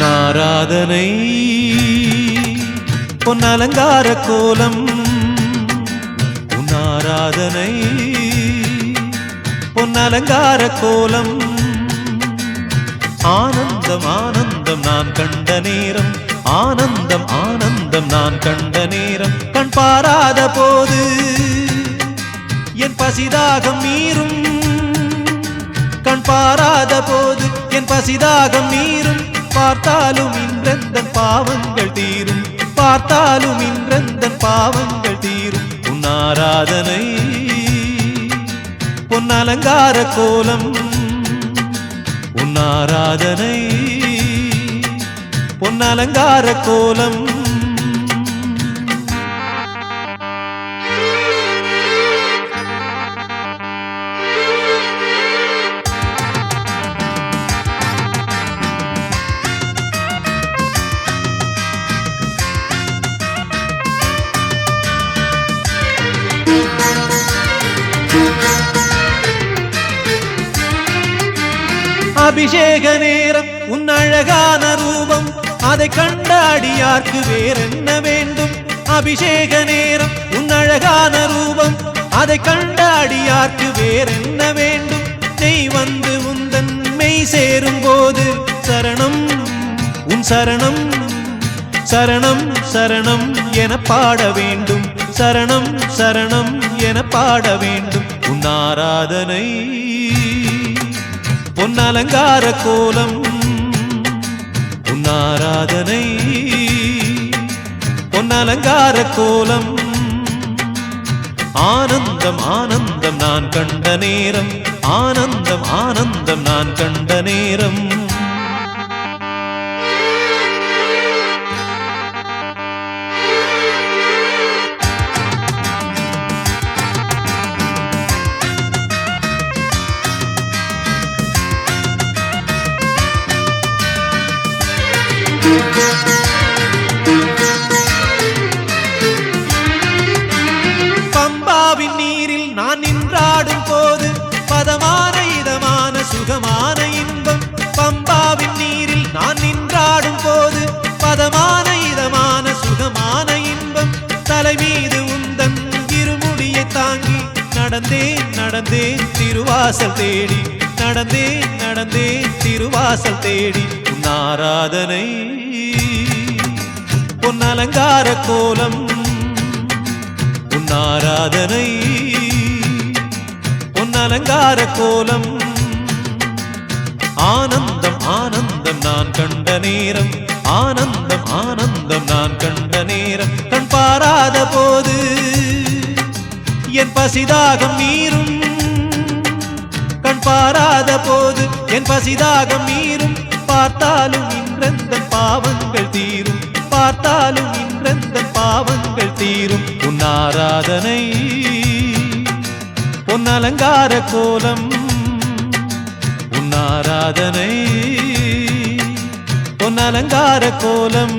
ஆராதனை பொன்னலங்கார கோலம் உன் ஆராதனை பொன்னலங்கார கோலம் ஆனந்தம் ஆனந்தம் நான் கண்ட நேரம் ஆனந்தம் ஆனந்தம் நான் கண்ட நேரம் கண் பாராத போது என் பசிதாகம் மீறும் கண் பாராத போது என் பசிதாகம் மீறும் பார்த்தாலும் இன்றெந்தன் பாவங்கள் தீரும் பார்த்தாலும் இன்றெந்தன் பாவங்கள் தீரும் உன் ஆராதனை பொன்னலங்கார கோலம் உன் ஆராதனை பொன்னலங்கார கோலம் அபிஷேக நேரம் உன் அழகான ரூபம் அதை கண்ட அடியார்க்கு வேறென்ன வேண்டும் அபிஷேக நேரம் உன் அழகான ரூபம் அதை கண்ட அடியார்க்கு வேறென்ன வேண்டும் நெய் வந்து உந்தன் மெய் சேரும் போது சரணம் உன் சரணம் சரணம் சரணம் என பாட வேண்டும் சரணம் சரணம் என பாட வேண்டும் உன் ஆராதனை பொன்னலங்கார கோலம் உன் ஆராதனை பொன்னலங்கார கோலம் ஆனந்தம் ஆனந்தம் நான் கண்ட நேரம் ஆனந்தம் ஆனந்தம் நான் கண்ட நேரம் பம்பாவின் நீரில் நான் நின்றாடும் போது பதமான இதமான சுகமான இன்பம் பம்பாவின் நீரில் நான் நின்றாடும் போது பதமான இதமான சுகமான இன்பம் தலை மீது உந்தன் இருமுடியை தாங்கி நடந்தேன் நடந்தேன் திருவாசல் தேடி நடந்தேன் நடந்தேன் திருவாசல் தேடி உன் ஆராதனை பொன்னலங்கார கோலம் உன் ஆராதனை பொன்னலங்கார கோலம் ஆனந்தம் ஆனந்தம் நான் கண்ட நேரம் ஆனந்தம் ஆனந்தம் நான் கண்ட நேரம் கண் பாராத போது என் பசிதாகம் மீறும் கண் பாராத போது என் பசிதாகம் மீறும் பார்த்தாலும் இன்றெந்தன் பாவங்கள் தீரும் பார்த்தாலும் இன்றெந்தன் பாவங்கள் தீரும் உன் ஆராதனை பொன்னலங்கார கோலம் உன் ஆராதனை பொன்னலங்கார கோலம்